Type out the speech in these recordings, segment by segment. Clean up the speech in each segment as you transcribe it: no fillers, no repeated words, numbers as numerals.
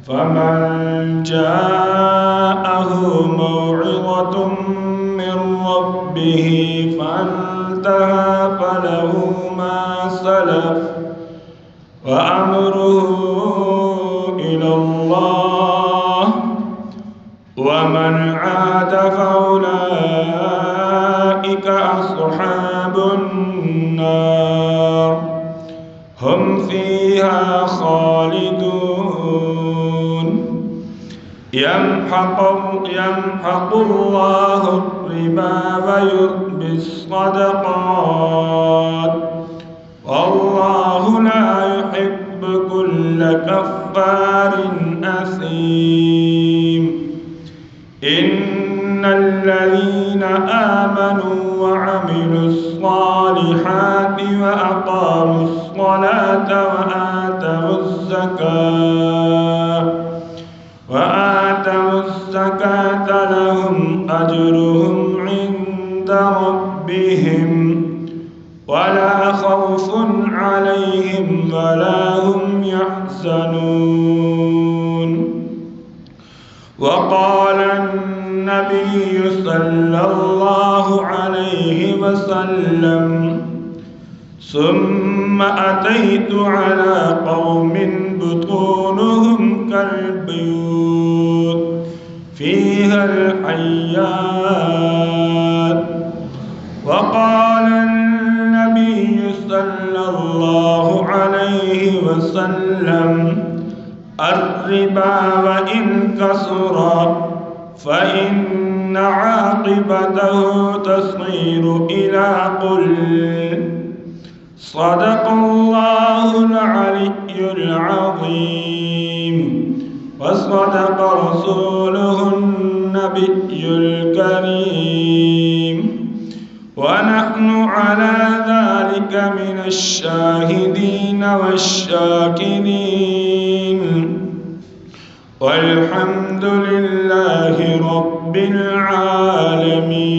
فمن جاءه موعظة من ربه فانتهى فله ما سلف وأمره إلى الله ومن عاد فأولئك أصحاب النار هم فيها خالدون. يمحق الله الربا ويربي الصدقات والله لا يحب كل كفار أثيم. إن الذين آمنوا وعملوا الصالحات وأقاموا الصلاة وآتوا الزكاة لهم أجرهم عند ربهم ولا خوف عليهم ولا هم يحزنون. وقال النبي صلى الله عليه وسلم: ثم أتيت على قوم بطونهم كالبيوت فيها الحيات. وقال النبي صلى الله عليه وسلم: الربا وإن كثر فإن عاقبته تصير إلى قل. صدق الله العلي العظيم وصدق رسوله النبي الكريم ونحن على ذلك من الشاهدين والشاكرين والحمد لله رب العالمين.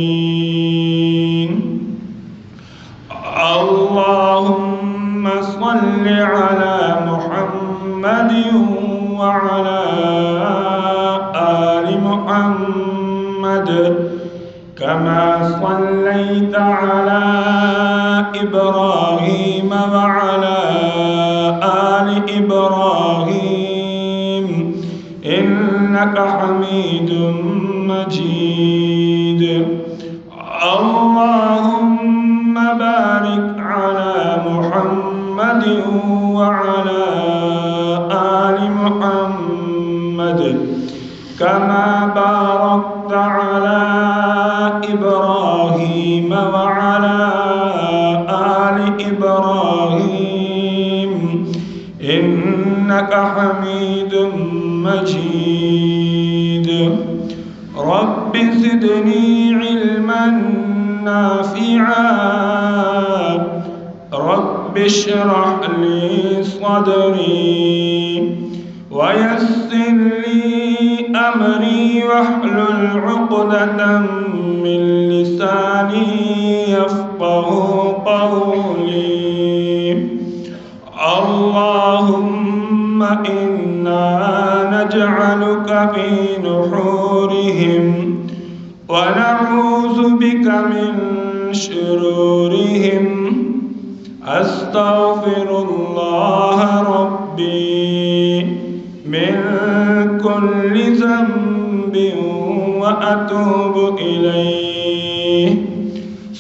اللهم صل على محمد وعلى آل محمد كما صليت على إبراهيم وعلى آل إبراهيم إنك حميد مجيد. اللهم بارك على محمد وعلى آل محمد كما باركت على إبراهيم وعلى آل إبراهيم إنك حميد مجيد. رب زدني علما نافعا رب اشرح لي صدري ويسر لي أمري واحلل عقدة من لساني يفقه قولي. اللهم إنا نجعلك في نحورهم ونعوذ بك من شرورهم. أستغفر الله ربي من كل ذنب وأتوب إليه.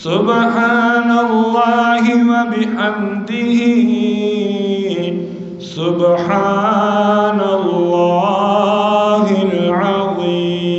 سبحان الله وبحمده سبحان الله العظيم.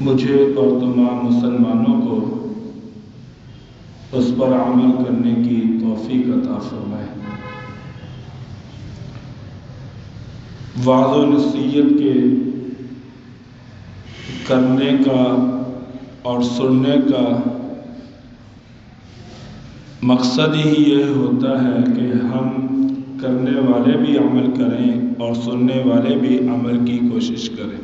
مجھے اور تمام مسلمانوں کو اس پر عمل کرنے کی توفیق عطا فرمائے۔ وعظ و نصیحت کے کرنے کا اور سننے کا مقصد ہی یہ ہوتا ہے کہ ہم کرنے والے بھی عمل کریں اور سننے والے بھی عمل کی کوشش کریں۔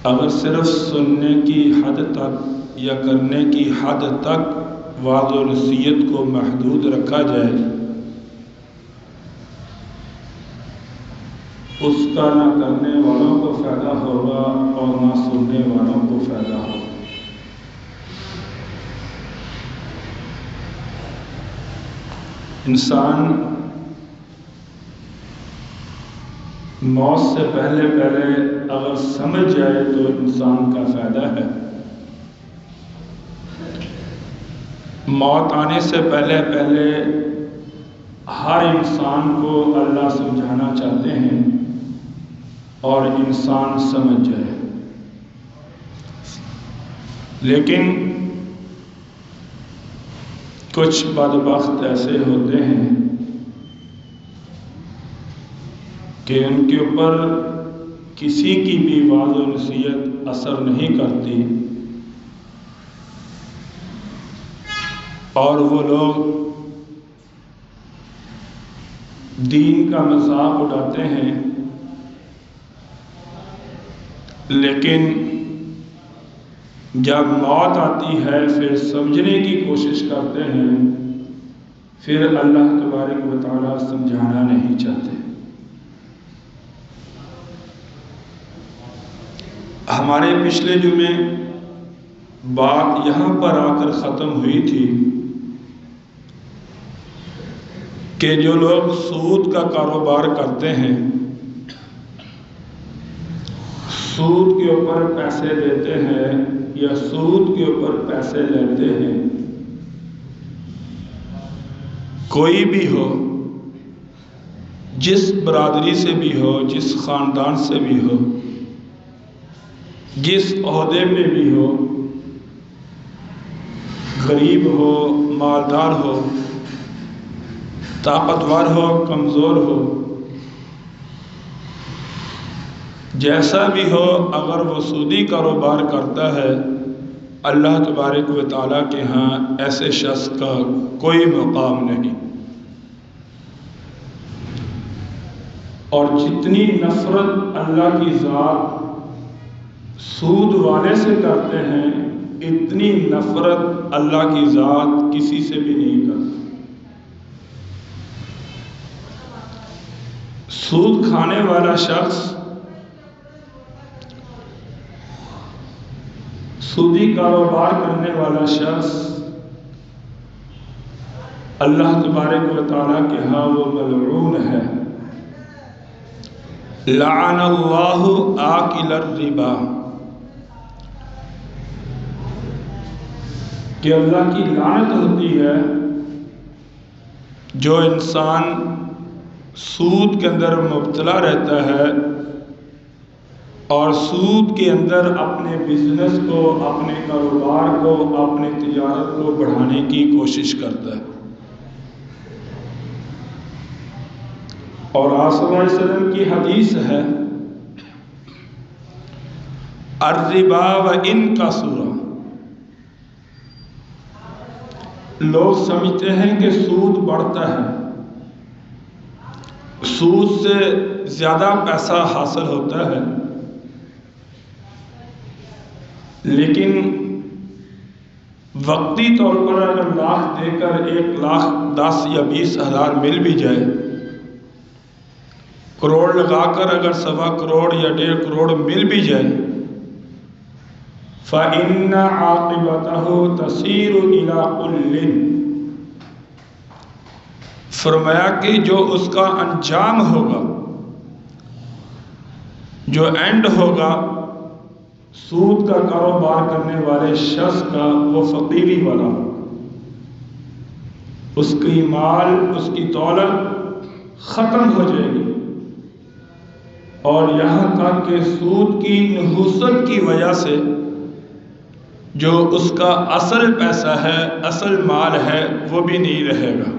اگر صرف سننے کی حد تک یا کرنے کی حد تک وعظ و نصیحت کو محدود رکھا جائے، اس کا نہ کرنے والوں کو فائدہ ہوگا اور نہ سننے والوں کو فائدہ ہوگا۔ انسان موت سے پہلے اگر سمجھ جائے تو انسان کا فائدہ ہے۔ موت آنے سے پہلے ہر انسان کو اللہ سمجھانا چاہتے ہیں اور انسان سمجھ جائے، لیکن کچھ بدبخت ایسے ہوتے ہیں کہ ان کے اوپر کسی کی بھی وعظ و نصیحت اثر نہیں کرتی اور وہ لوگ دین کا مذاق اڑاتے ہیں، لیکن جب موت آتی ہے پھر سمجھنے کی کوشش کرتے ہیں، پھر اللہ تبارک و تعالیٰ سمجھانا نہیں چاہتے۔ ہمارے پچھلے جمعے بات یہاں پر آ کر ختم ہوئی تھی کہ جو لوگ سود کا کاروبار کرتے ہیں، سود کے اوپر پیسے دیتے ہیں یا سود کے اوپر پیسے لیتے ہیں، کوئی بھی ہو، جس برادری سے بھی ہو، جس خاندان سے بھی ہو، جس عہدے پہ بھی ہو، غریب ہو، مالدار ہو، طاقتور ہو، کمزور ہو، جیسا بھی ہو، اگر وہ سودی کاروبار کرتا ہے، اللہ تبارک و تعالیٰ کے ہاں ایسے شخص کا کوئی مقام نہیں۔ اور جتنی نفرت اللہ کی ذات سود والے سے کرتے ہیں، اتنی نفرت اللہ کی ذات کسی سے بھی نہیں کرتی۔ سود کھانے والا شخص، سودی کاروبار کرنے والا شخص، اللہ تبارک و تعالیٰ کے ہاں وہ ملعون ہے۔ لعن اللہ آکل الربا، کہ اللہ کی لعنت ہوتی ہے جو انسان سود کے اندر مبتلا رہتا ہے اور سود کے اندر اپنے بزنس کو، اپنے کاروبار کو، اپنے تجارت کو بڑھانے کی کوشش کرتا ہے۔ اور آپ صلی اللہ علیہ وسلم کی حدیث ہے، الربا وان کثر، لوگ سمجھتے ہیں کہ سود بڑھتا ہے، سود سے زیادہ پیسہ حاصل ہوتا ہے، لیکن وقتی طور پر اگر لاکھ دے کر 1,10,000 یا 20,000 مل بھی جائے، کروڑ لگا کر اگر 1.25 کروڑ یا 1.5 کروڑ مل بھی جائے، فَإِنَّ عَاقِبَتَهُ تَسِيرُ إِلَىٰ كُلٍّ، فرمایا کہ جو اس کا انجام ہوگا، جو اینڈ ہوگا سود کا کاروبار کرنے والے شخص کا، وہ فقیری والا ہوگا، اس کی مال، اس کی دولت ختم ہو جائے گی، اور یہاں تک کہ سود کی نحوست کی وجہ سے جو اس کا اصل پیسہ ہے، اصل مال ہے، وہ بھی نہیں رہے گا۔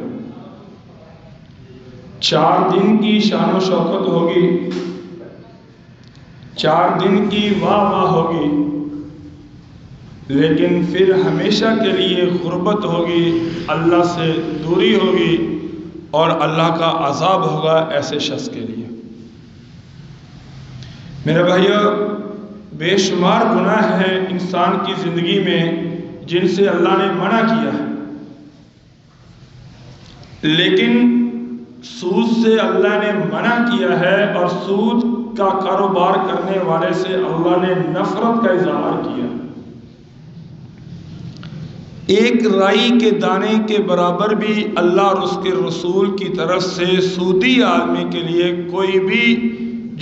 4 دن کی شان و شوکت ہوگی، 4 دن کی واہ واہ ہوگی، لیکن پھر ہمیشہ کے لیے غربت ہوگی، اللہ سے دوری ہوگی اور اللہ کا عذاب ہوگا ایسے شخص کے لیے۔ میرے بھائیو، بے شمار گناہ ہیں انسان کی زندگی میں جن سے اللہ نے منع کیا ہے، لیکن سود سے اللہ نے منع کیا ہے، اور سود کا کاروبار کرنے والے سے اللہ نے نفرت کا اظہار کیا۔ ایک رائی کے دانے کے برابر بھی اللہ اور اس کے رسول کی طرف سے سودی آدمی کے لیے کوئی بھی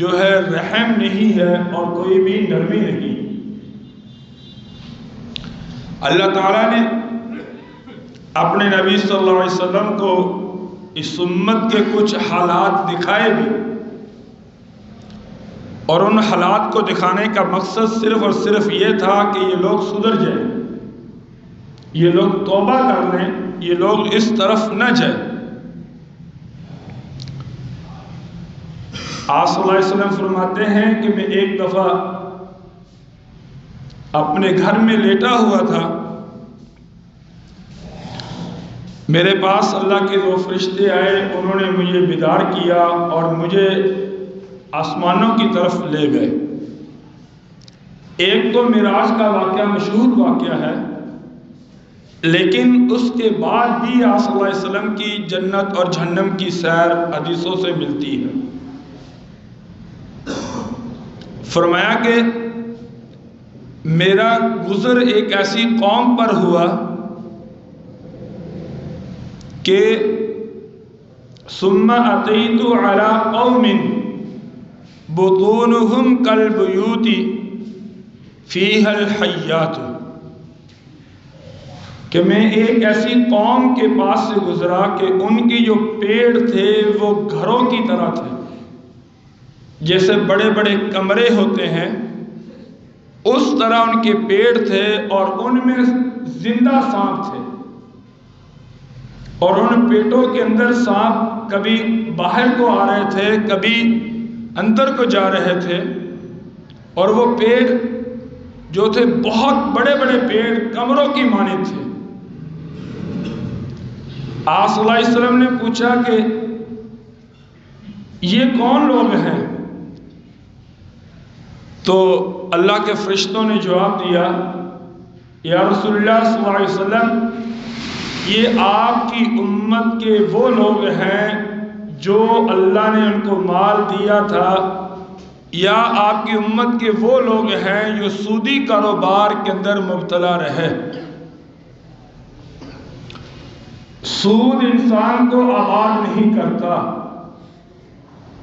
جو ہے رحم نہیں ہے اور کوئی بھی نرمی نہیں۔ اللہ تعالیٰ نے اپنے نبی صلی اللہ علیہ وسلم کو اس امت کے کچھ حالات دکھائے بھی، اور ان حالات کو دکھانے کا مقصد صرف اور صرف یہ تھا کہ یہ لوگ سدھر جائیں، یہ لوگ توبہ کر لیں، یہ لوگ اس طرف نہ جائیں۔ آپ صلی اللہ علیہ وسلم فرماتے ہیں کہ میں ایک دفعہ اپنے گھر میں لیٹا ہوا تھا، میرے پاس اللہ کے 2 فرشتے آئے، انہوں نے مجھے بیدار کیا اور مجھے آسمانوں کی طرف لے گئے۔ ایک تو معراج کا واقعہ مشہور واقعہ ہے، لیکن اس کے بعد بھی آپ صلی اللہ علیہ وسلم کی جنت اور جہنم کی سیر حدیثوں سے ملتی ہے۔ فرمایا کہ میرا گزر ایک ایسی قوم پر ہوا کہ ثم اتیت علی قوم بطونہم کالبیوت فیہا الحیات، کہ میں ایک ایسی قوم کے پاس سے گزرا کہ ان کی جو پیڑ تھے وہ گھروں کی طرح تھے، جیسے بڑے بڑے کمرے ہوتے ہیں اس طرح ان کے پیڑ تھے، اور ان میں زندہ سانپ تھے، اور ان پیٹوں کے اندر سانپ کبھی باہر کو آ رہے تھے، کبھی اندر کو جا رہے تھے، اور وہ پیڑ جو تھے بہت بڑے بڑے پیڑ کمروں کی مانند تھے۔ آپ صلی اللہ علیہ وسلم نے پوچھا کہ یہ کون لوگ ہیں؟ تو اللہ کے فرشتوں نے جواب دیا، یا رسول اللہ صلی اللہ علیہ وسلم، یہ آپ کی امت کے وہ لوگ ہیں جو اللہ نے ان کو مال دیا تھا، یا آپ کی امت کے وہ لوگ ہیں جو سودی کاروبار کے اندر مبتلا رہے۔ سود انسان کو آباد نہیں کرتا،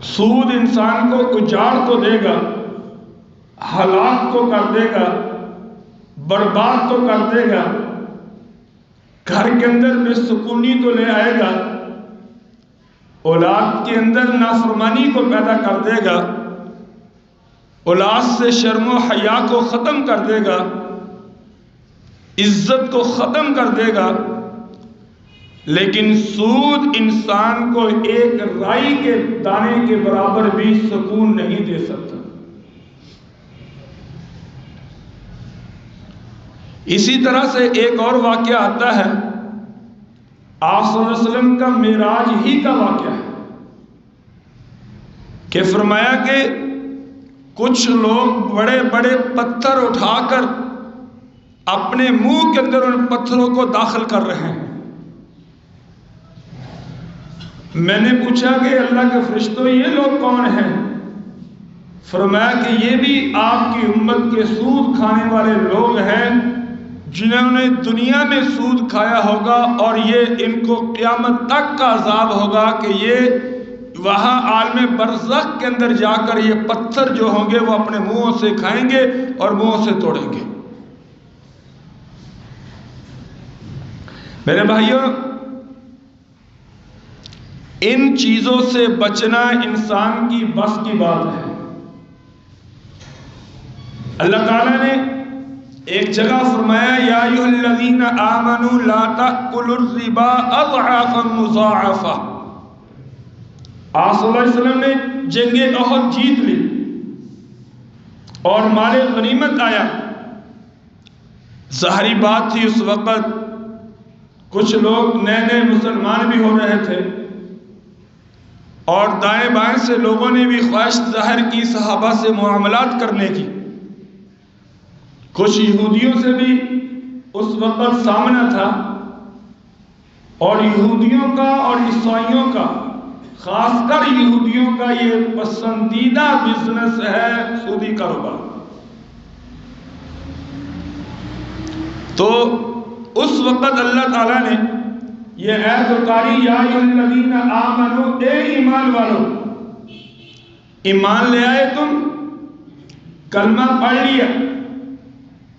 سود انسان کو اجاڑ تو دے گا، ہلاک تو کر دے گا، برباد تو کر دے گا، گھر کے اندر بے سکونی تو لے آئے گا، اولاد کے اندر نافرمانی کو پیدا کر دے گا، اولاد سے شرم و حیا کو ختم کر دے گا، عزت کو ختم کر دے گا، لیکن سود انسان کو ایک رائی کے دانے کے برابر بھی سکون نہیں دے سکتا۔ اسی طرح سے ایک اور واقعہ آتا ہے، آپ صلی اللہ علیہ وسلم کا معراج ہی کا واقعہ ہے کہ فرمایا کہ کچھ لوگ بڑے بڑے پتھر اٹھا کر اپنے منہ کے اندر ان پتھروں کو داخل کر رہے ہیں۔ میں نے پوچھا کہ اللہ کے فرشتوں یہ لوگ کون ہیں؟ فرمایا کہ یہ بھی آپ کی امت کے سود کھانے والے لوگ ہیں جنہوں نے دنیا میں سود کھایا ہوگا، اور یہ ان کو قیامت تک کا عذاب ہوگا کہ یہ وہاں عالم برزخ کے اندر جا کر یہ پتھر جو ہوں گے وہ اپنے منہوں سے کھائیں گے اور منہوں سے توڑیں گے۔ میرے بھائیوں، ان چیزوں سے بچنا انسان کی بس کی بات ہے۔ اللہ تعالیٰ نے ایک جگہ فرمایا یا ایھا الذین آمنوا لا تأکلوا الربا اضعافا مضاعفہ۔ آپ صلی اللہ علیہ وسلم نے جنگ احد جیت لی اور مال غنیمت آیا۔ ظاہری بات تھی اس وقت کچھ لوگ نئے نئے مسلمان بھی ہو رہے تھے اور دائیں بائیں سے لوگوں نے بھی خواہش ظاہر کی صحابہ سے معاملات کرنے کی۔ کچھ یہودیوں سے بھی اس وقت سامنا تھا، اور یہودیوں کا اور عیسائیوں کا، خاص کر یہودیوں کا یہ پسندیدہ بزنس ہے سودی کاروبار۔ تو اس وقت اللہ تعالیٰ نے یہ آیت اتاری یا ایھا الذین آمنوا، اے ایمان والو، ایمان لے آئے تم، کلمہ پڑھ لیا،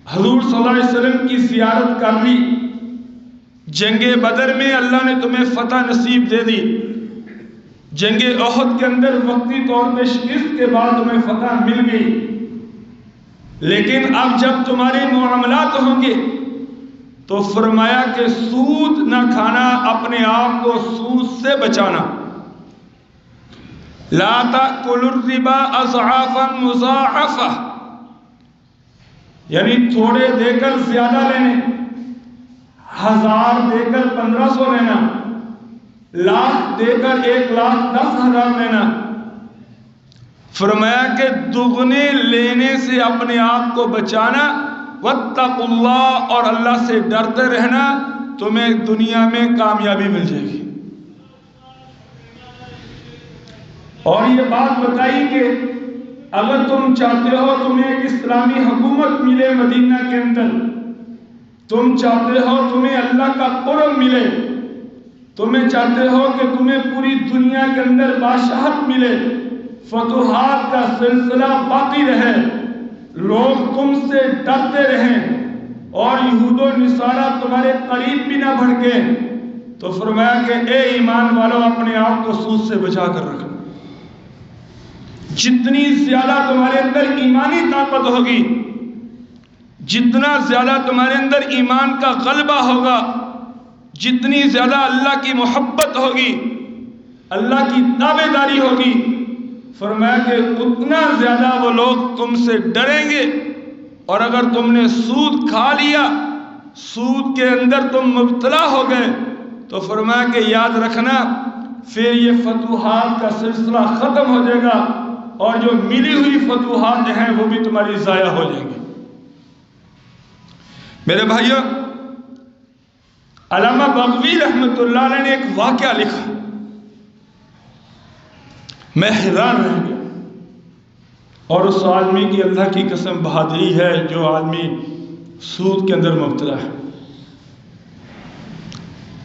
حضور صلی اللہ علیہ وسلم کی زیارت کر لی، جنگ بدر میں اللہ نے تمہیں فتح نصیب دے دی، جنگ احد کے اندر وقتی طور پہ شکست کے بعد تمہیں فتح مل گئی، لیکن اب جب تمہارے معاملات ہوں گے تو فرمایا کہ سود نہ کھانا، اپنے آپ کو سود سے بچانا۔ لا تأکلوا الربا اضعافا مضاعفہ، یعنی تھوڑے دے کر زیادہ لینے، 1000 دے کر 1500 لینا، لاکھ دے کر 1,10,000 لینا۔ فرمایا کہ دگنے لینے سے اپنے آپ کو بچانا، واتقوا اللہ، اور اللہ سے ڈرتے رہنا، تمہیں دنیا میں کامیابی مل جائے گی۔ اور یہ بات بتائی کہ اگر تم چاہتے ہو تمہیں ایک اسلامی حکومت ملے مدینہ کے اندر، تم چاہتے ہو تمہیں اللہ کا قرب ملے، تمہیں چاہتے ہو کہ تمہیں پوری دنیا کے اندر بادشاہت ملے، فتوحات کا سلسلہ باقی رہے، لوگ تم سے ڈرتے رہیں اور یہود و نصارہ تمہارے قریب بھی نہ بھڑکے، تو فرمایا کہ اے ایمان والو، اپنے آپ کو سود سے بچا کر رکھنا۔ جتنی زیادہ تمہارے اندر ایمانی طاقت ہوگی، جتنا زیادہ تمہارے اندر ایمان کا غلبہ ہوگا، جتنی زیادہ اللہ کی محبت ہوگی، اللہ کی تابعداری ہوگی، فرمایا کہ اتنا زیادہ وہ لوگ تم سے ڈریں گے۔ اور اگر تم نے سود کھا لیا، سود کے اندر تم مبتلا ہو گئے، تو فرمایا کہ یاد رکھنا پھر یہ فتوحات کا سلسلہ ختم ہو جائے گا، اور جو ملی ہوئی فتوحات ہیں وہ بھی تمہاری ضائع ہو جائیں گی۔ میرے بھائیوں، علامہ بغوی رحمۃ اللہ علیہ نے ایک واقعہ لکھا، میں حیران رہ گیا، اور اس آدمی کی اللہ کی قسم بہادری ہے جو آدمی سود کے اندر مبتلا ہے،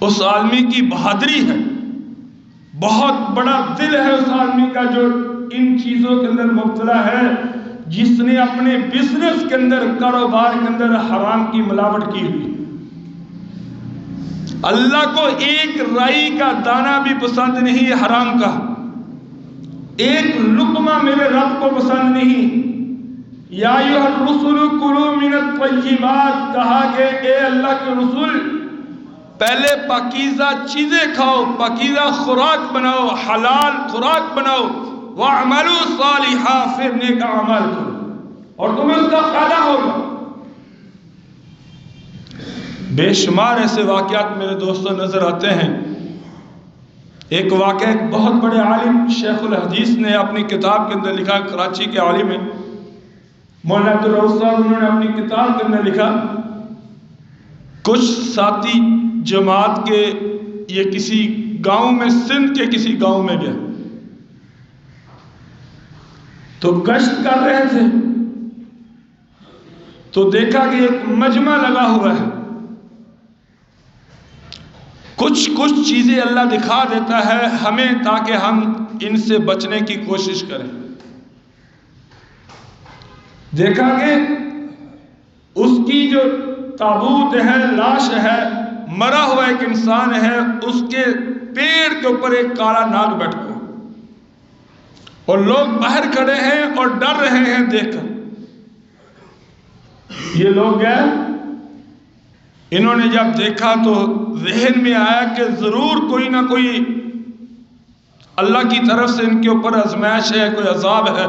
اس آدمی کی بہادری ہے، بہت بڑا دل ہے اس آدمی کا جو ان چیزوں کے اندر مبتلا ہے، جس نے اپنے بزنس کے اندر، کاروبار کے اندر حرام کی ملاوٹ کی ہوئی۔ اللہ کو ایک رائی کا دانہ بھی پسند نہیں حرام کا، ایک لقمہ میرے رب کو پسند نہیں۔ یا ایھا الرسل کلوا من الطیبات، کہا کہ اے اللہ کے رسول، پہلے پاکیزہ چیزیں کھاؤ، پاکیزہ خوراک بناؤ، حلال خوراک بناؤ، وَاعْمَلُوا صَالِحًا، پھر نیک اعمال کرو اور تمہیں اس کا فائدہ ہوگا۔ بے شمار ایسے واقعات میرے دوستوں نظر آتے ہیں۔ ایک واقعہ ایک بہت بڑے عالم شیخ الحدیث نے اپنی کتاب کے اندر لکھا، کراچی کے عالم ہیں مولانا عبدالرؤوف صاحب، انہوں نے اپنی کتاب کے اندر لکھا، کچھ ساتھی جماعت کے یہ کسی گاؤں میں، سندھ کے کسی گاؤں میں گئے تو گشت کر رہے تھے، تو دیکھا کہ ایک مجمع لگا ہوا ہے، کچھ چیزیں اللہ دکھا دیتا ہے ہمیں تاکہ ہم ان سے بچنے کی کوشش کریں۔ دیکھا کہ اس کی جو تابوت ہے، لاش ہے، مرا ہوا ایک انسان ہے، اس کے پیڑ کے اوپر ایک کالا ناگ بیٹھا ہوا، اور لوگ باہر کھڑے ہیں اور ڈر رہے ہیں دیکھ کر۔ یہ لوگ گئے، انہوں نے جب دیکھا تو ذہن میں آیا کہ ضرور کوئی نہ کوئی اللہ کی طرف سے ان کے اوپر آزمائش ہے، کوئی عذاب ہے۔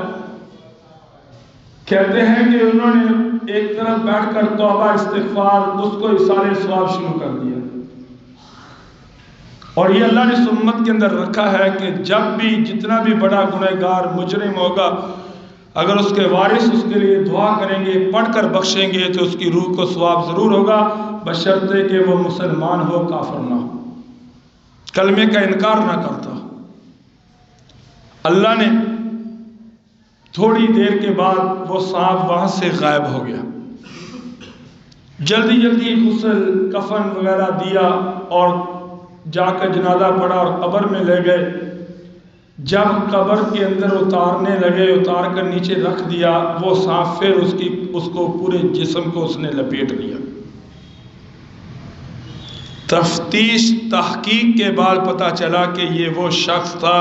کہتے ہیں کہ انہوں نے ایک طرف بیٹھ کر توبہ استغفار، اس کو اِصالِ ثواب شروع کر دیا۔ اور یہ اللہ نے سنت کے اندر رکھا ہے کہ جب بھی جتنا بھی بڑا گنہگار مجرم ہوگا، اگر اس کے وارث اس کے لیے دعا کریں گے، پڑھ کر بخشیں گے، تو اس کی روح کو ثواب ضرور ہوگا، بشرطے کہ وہ مسلمان ہو، کافر نہ ہو، کلمے کا انکار نہ کرتا۔ اللہ نے تھوڑی دیر کے بعد وہ سانپ وہاں سے غائب ہو گیا۔ جلدی جلدی غسل کفن وغیرہ دیا اور جا کر جنازہ پڑھا اور قبر میں لے گئے۔ جب قبر کے اندر اتارنے لگے، اتار کر نیچے رکھ دیا، وہ سانپ پھر اس کو پورے جسم کو اس نے لپیٹ لیا۔ تفتیش تحقیق کے بعد پتہ چلا کہ یہ وہ شخص تھا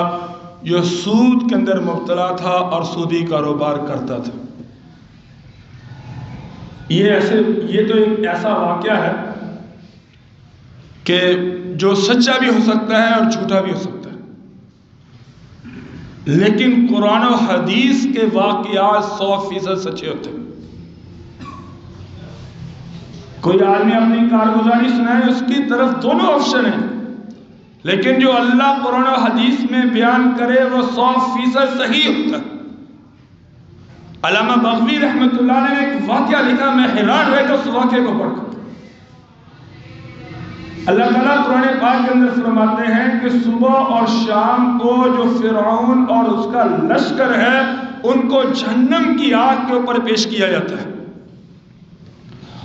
جو سود کے اندر مبتلا تھا اور سودی کاروبار کرتا تھا۔ یہ تو ایک ایسا واقعہ ہے کہ جو سچا بھی ہو سکتا ہے اور جھوٹا بھی ہو سکتا ہے، لیکن قرآن و حدیث کے واقعات 100% سچے ہوتے ہیں۔ کوئی آدمی اپنی کارگزاری سنائے، اس کی طرف دونوں آپشن ہیں، لیکن جو اللہ قرآن و حدیث میں بیان کرے وہ 100% صحیح ہوتا ہے۔ علامہ بغوی رحمۃ اللہ نے ایک واقعہ لکھا، میں حیران رہ گا اس واقعے کو پڑھ کر۔ اللہ تعالیٰ قرآن پاک کے اندر فرماتے ہیں کہ صبح اور شام کو جو فرعون اور اس کا لشکر ہے ان کو جہنم کی آگ کے اوپر پیش کیا جاتا ہے،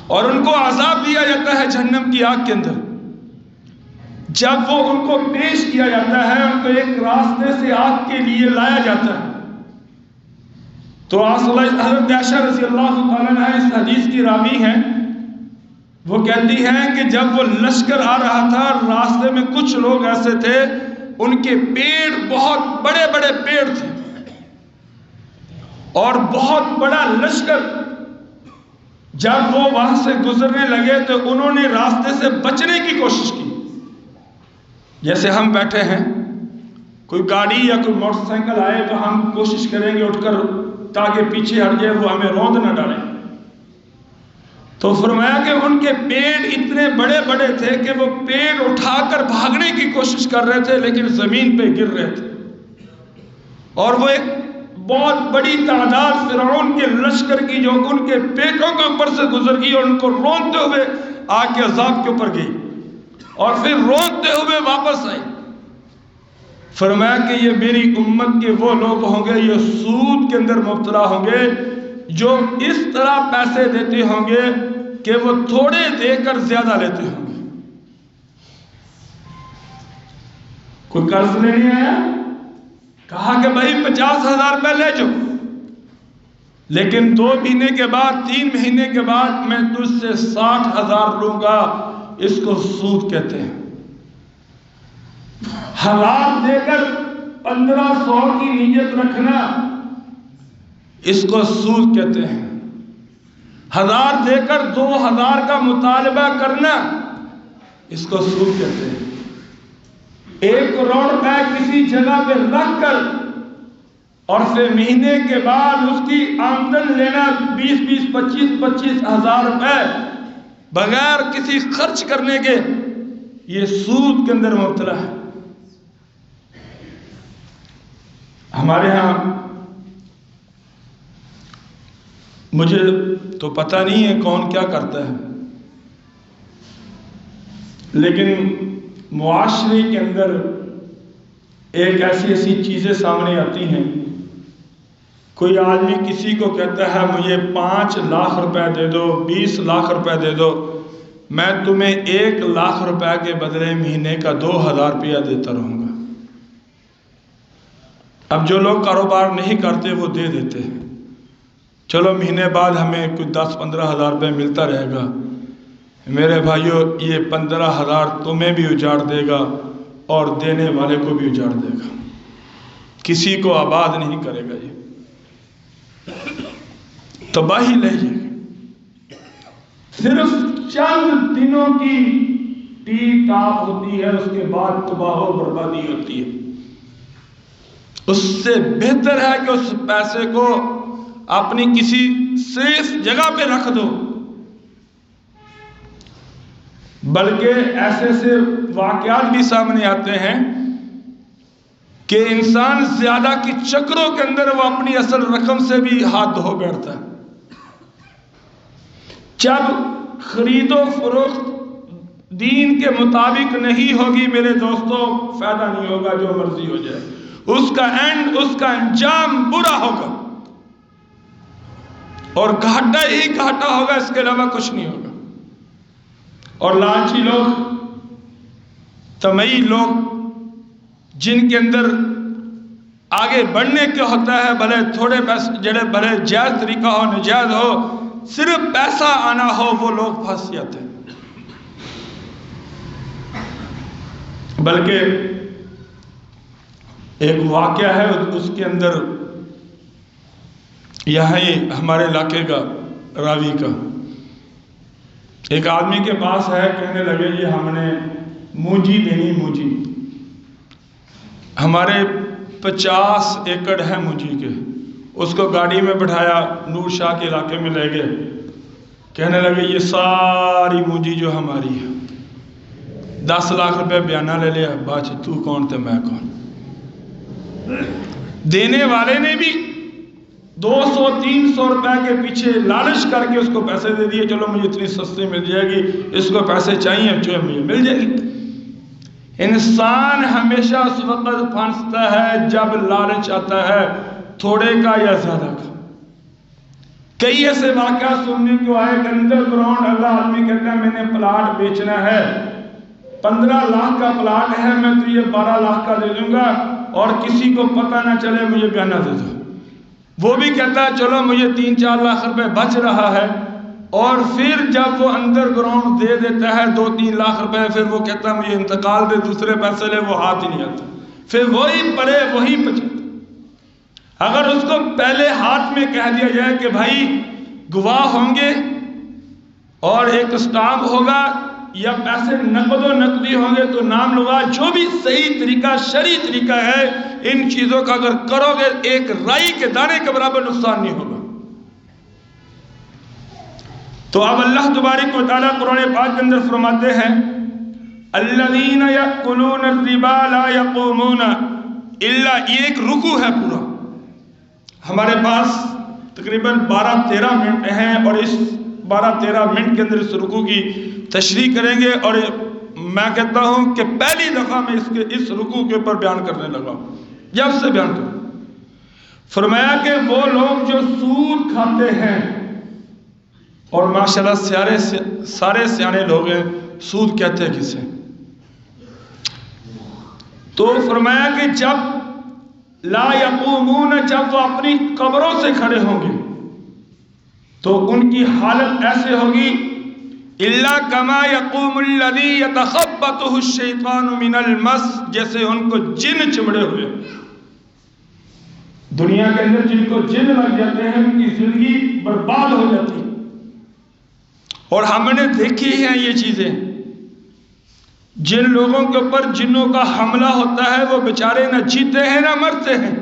اور ان کو عذاب دیا جاتا ہے جہنم کی آگ کے اندر۔ جب وہ ان کو پیش کیا جاتا ہے، ان کو ایک راستے سے آگ کے لیے لایا جاتا ہے، تو حضرت عائشہ رضی اللہ تعالیٰ عنہا اس حدیث کی راوی ہیں، وہ کہتی ہیں کہ جب وہ لشکر آ رہا تھا، راستے میں کچھ لوگ ایسے تھے ان کے پیڑ بہت بڑے بڑے پیڑ تھے اور بہت بڑا لشکر۔ جب وہ وہاں سے گزرنے لگے تو انہوں نے راستے سے بچنے کی کوشش کی۔ جیسے ہم بیٹھے ہیں، کوئی گاڑی یا کوئی موٹر سائیکل آئے تو ہم کوشش کریں گے اٹھ کر تاکہ پیچھے ہٹ جائے، وہ ہمیں روند نہ ڈالے۔ تو فرمایا کہ ان کے پیڑ اتنے بڑے بڑے تھے کہ وہ پیڑ اٹھا کر بھاگنے کی کوشش کر رہے تھے، لیکن زمین پہ گر رہے تھے، اور وہ ایک بہت بڑی تعداد فرعون کے لشکر کی جو ان کے پیٹوں کے اوپر سے گزر گئی اور ان کو روندتے ہوئے آگ کے عذاب کے اوپر گئی اور پھر روندتے ہوئے واپس آئی۔ فرمایا کہ یہ میری امت کے وہ لوگ ہوں گے، یہ سود کے اندر مبتلا ہوں گے، جو اس طرح پیسے دیتے ہوں گے کہ وہ تھوڑے دے کر زیادہ لیتے ہوں گے۔ کوئی قرض لینے آیا، کہا کہ بھائی 50,000 روپے لے جاؤ، لیکن 2 مہینے کے بعد 3 مہینے کے بعد میں تجھ سے 60,000 لوں گا۔ اس کو سود کہتے ہیں۔ 1000 دے کر 1500 کی نیت رکھنا، اس کو سود کہتے ہیں۔ 1000 دے کر 2000 کا مطالبہ کرنا، اس کو سود کہتے ہیں۔ 1 کروڑ روپے کسی جگہ پہ رکھ کر اور پھر مہینے کے بعد اس کی آمدن لینا 20 25 ہزار روپے بغیر کسی خرچ کرنے کے، یہ سود کے اندر مبتلا ہے۔ ہمارے ہاں مجھے تو پتہ نہیں ہے کون کیا کرتا ہے، لیکن معاشرے کے اندر ایک ایسی چیزیں سامنے آتی ہیں۔ کوئی آدمی کسی کو کہتا ہے مجھے 5 لاکھ روپے دے دو، 20 لاکھ روپے دے دو، میں تمہیں 1 لاکھ روپے کے بدلے مہینے کا 2000 روپیہ دیتا رہوں گا۔ اب جو لوگ کاروبار نہیں کرتے وہ دے دیتے ہیں، چلو مہینے بعد ہمیں کچھ 10-15 ہزار روپے ملتا رہے گا۔ میرے بھائیو، یہ 15 ہزار تمہیں بھی اجاڑ دے گا اور دینے والے کو بھی اجاڑ دے گا، کسی کو آباد نہیں کرے گا، یہ تباہی لے جائے گا۔ صرف چند دنوں کی ٹی ٹاپ ہوتی ہے، اس کے بعد تباہ و بربادی ہوتی ہے۔ اس سے بہتر ہے کہ اس پیسے کو اپنی کسی سیف جگہ پہ رکھ دو۔ بلکہ ایسے سے واقعات بھی سامنے آتے ہیں کہ انسان زیادہ کی چکروں کے اندر وہ اپنی اصل رقم سے بھی ہاتھ دھو بیٹھتا ہے۔ جب خرید و فروخت دین کے مطابق نہیں ہوگی میرے دوستوں، فائدہ نہیں ہوگا، جو مرضی ہو جائے، اس کا اینڈ، اس کا انجام برا ہوگا اور گھاٹا ہی گھاٹا ہوگا، اس کے علاوہ کچھ نہیں ہوگا۔ اور لالچی لوگ، طمعی لوگ، جن کے اندر آگے بڑھنے کے ہوتا ہے، بھلے تھوڑے پیسے جڑے، بھلے جائز طریقہ ہو نجائز ہو، صرف پیسہ آنا ہو، وہ لوگ پھنس جاتے ہیں۔ بلکہ ایک واقعہ ہے اس کے اندر، یہاں ہی ہمارے علاقے کا راوی کا، ایک آدمی کے پاس ہے، کہنے لگے یہ ہم نے مونجی دینی، مونجی ہمارے 50 ایکڑ ہے مونجی کے۔ اس کو گاڑی میں بٹھایا، نور شاہ کے علاقے میں لے گئے، کہنے لگے یہ ساری مونجی جو ہماری ہے، 10 لاکھ روپے بیانہ لے لیا، باچ تو کون تھے میں کون۔ دینے والے نے بھی 200-300 روپے کے پیچھے لالچ کر کے اس کو پیسے دے دیے، چلو مجھے اتنی سستی مل جائے گی، اس کو پیسے چاہیے، جو مجھے مل جائے گی۔ انسان ہمیشہ اس وقت پھنستا ہے جب لالچ آتا ہے، تھوڑے کا یا زیادہ کا۔ کئی ایسے واقعات سننے کو آئے کہ انڈر گراؤنڈ اللہ آدمی کہتا ہے میں نے پلاٹ بیچنا ہے، 15 لاکھ کا پلاٹ ہے، میں تو یہ 12 لاکھ کا دے دوں گا اور کسی کو پتہ نہ چلے، مجھے بیانہ دے دو۔ وہ بھی کہتا ہے چلو مجھے 3-4 لاکھ روپے بچ رہا ہے، اور پھر جب وہ انڈر گراؤنڈ دے دیتا ہے 2-3 لاکھ روپے، پھر وہ کہتا ہے مجھے انتقال دے، دوسرے پیسے لے، وہ ہاتھ ہی نہیں آتا، پھر وہی پڑے وہی پچھتا۔ اگر اس کو پہلے ہاتھ میں کہہ دیا جائے کہ بھائی گواہ ہوں گے اور ایک اسٹامپ ہوگا یا پیسے نقد و نقدی ہوں گے تو نام لگا، جو بھی صحیح طریقہ، شرعی طریقہ ہے، ان چیزوں کا اگر کرو گے ایک رائی کے دانے کے برابر نقصان نہیں ہوگا۔ تو اب اللہ تبارک و تعالیٰ قرآن پاک کے اندر فرماتے ہیں الذین یأکلون الربا لا یقومون الا، یہ ایک رکوع ہے پورا۔ ہمارے پاس تقریباً 12-13 منٹ ہیں اور اس 12-13 منٹ کے اندر اس رکوع کی تشریح کریں گے، اور میں کہتا ہوں کہ پہلی دفعہ میں اس رکوع کے اوپر بیان کرنے لگا، جب سے بیان کروں۔ فرمایا کہ وہ لوگ جو سود کھاتے ہیں، اور ماشاءاللہ سارے سیانے لوگ ہیں، سود کہتے ہیں کسے؟ تو فرمایا کہ جب لا یقومون، جب وہ اپنی قبروں سے کھڑے ہوں گے تو ان کی حالت ایسے ہوگی الا کما یقوم الذی یتخبطہ الشیطان من المس، جیسے ان کو جن چمڑے ہوئے۔ دنیا کے اندر جن کو جن لگ جاتے ہیں ان کی زندگی برباد ہو جاتی ہے، اور ہم نے دیکھی ہیں یہ چیزیں۔ جن لوگوں کے اوپر جنوں کا حملہ ہوتا ہے وہ بیچارے نہ جیتے ہیں نہ مرتے ہیں،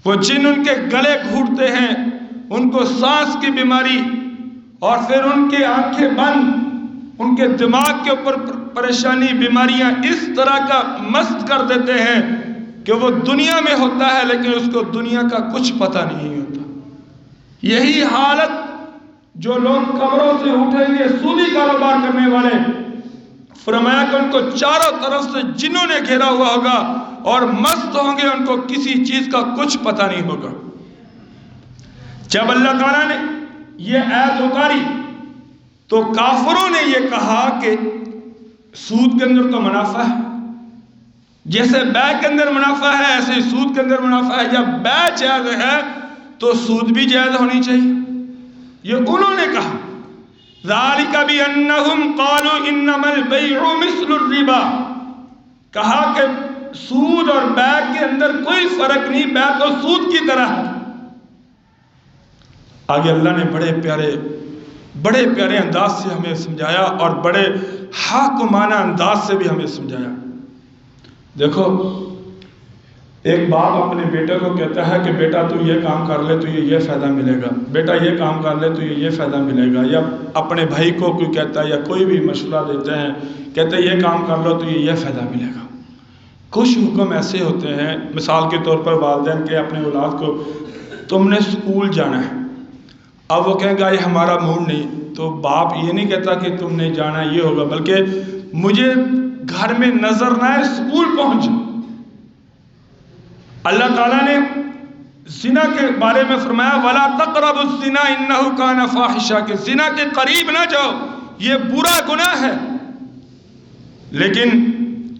وہ جن ان کے گلے گھوٹتے ہیں، ان کو سانس کی بیماری، اور پھر ان کے آنکھیں بند، ان کے دماغ کے اوپر پریشانی، بیماریاں اس طرح کا مست کر دیتے ہیں کہ وہ دنیا میں ہوتا ہے لیکن اس کو دنیا کا کچھ پتہ نہیں ہوتا۔ یہی حالت جو لوگ قبروں سے اٹھیں گے سودی کاروبار کرنے والے، فرمایا کہ ان کو چاروں طرف سے جنوں نے گھیرا ہوا ہوگا اور مست ہوں گے، ان کو کسی چیز کا کچھ پتہ نہیں ہوگا۔ جب اللہ تعالیٰ نے یہ آیت اتاری تو کافروں نے یہ کہا کہ سود کے اندر تو منافع ہے، جیسے بیع کے اندر منافع ہے ایسے ہی سود کے اندر منافع ہے، جب بیع جائز ہے تو سود بھی جائز ہونی چاہیے۔ یہ انہوں نے کہا ذالک بانہم قالوا انما البیع مثل الربا، کہا کہ سود اور بیع کے اندر کوئی فرق نہیں، بیع تو سود کی طرح ہے۔ آگے اللہ نے بڑے پیارے انداز سے ہمیں سمجھایا اور بڑے حاکمانہ انداز سے بھی ہمیں سمجھایا۔ دیکھو، ایک باپ اپنے بیٹے کو کہتا ہے کہ بیٹا تو یہ کام کر لے تو یہ فائدہ ملے گا، بیٹا یہ کام کر لے تو یہ فائدہ ملے گا، یا اپنے بھائی کو کوئی کہتا ہے یا کوئی بھی مشورہ دیتے ہیں، کہتے ہیں یہ کام کر لو تو یہ فائدہ ملے گا۔ کچھ حکم ایسے ہوتے ہیں، مثال کے طور پر والدین کے اپنے اولاد کو تم نے سکول جانا ہے، اب وہ کہیں گا یہ ہمارا موڈ نہیں، تو باپ یہ نہیں کہتا کہ تم نے جانا یہ ہوگا، بلکہ مجھے گھر میں نظر نہ آئے سکول پہنچ۔ اللہ تعالیٰ نے زنا کے بارے میں فرمایا وَلَا تَقْرَبُوا الزِّنَا إِنَّهُ كَانَ فَاحِشًا، کہ زنا کے قریب نہ جاؤ، یہ برا گناہ ہے۔ لیکن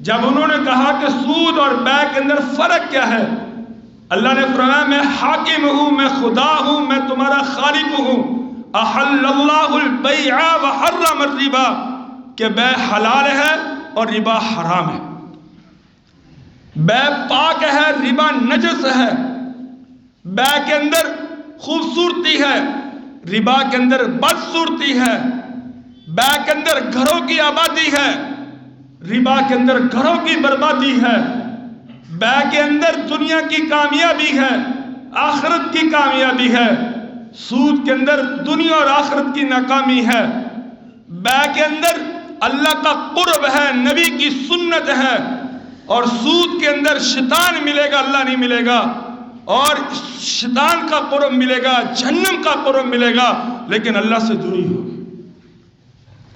جب انہوں نے کہا کہ سود اور بیع کے اندر فرق کیا ہے، اللہ نے فرمایا میں حاکم ہوں، میں خدا ہوں، میں تمہارا خالق ہوں۔ احل اللہ البیع وحرم الربا، کہ بیع حلال ہے اور ربا حرام ہے۔ بیع پاک ہے، ربا نجس ہے۔ بیع کے اندر خوبصورتی ہے، ربا کے اندر بدصورتی ہے۔ بیع کے اندر گھروں کی آبادی ہے، ربا کے اندر گھروں کی بربادی ہے۔ بیع کے اندر دنیا کی کامیابی ہے، آخرت کی کامیابی ہے۔ سود کے اندر دنیا اور آخرت کی ناکامی ہے۔ بیع کے اندر اللہ کا قرب ہے، نبی کی سنت ہے، اور سود کے اندر شیطان ملے گا، اللہ نہیں ملے گا، اور شیطان کا قرب ملے گا، جہنم کا قرب ملے گا، لیکن اللہ سے دوری ہوگی۔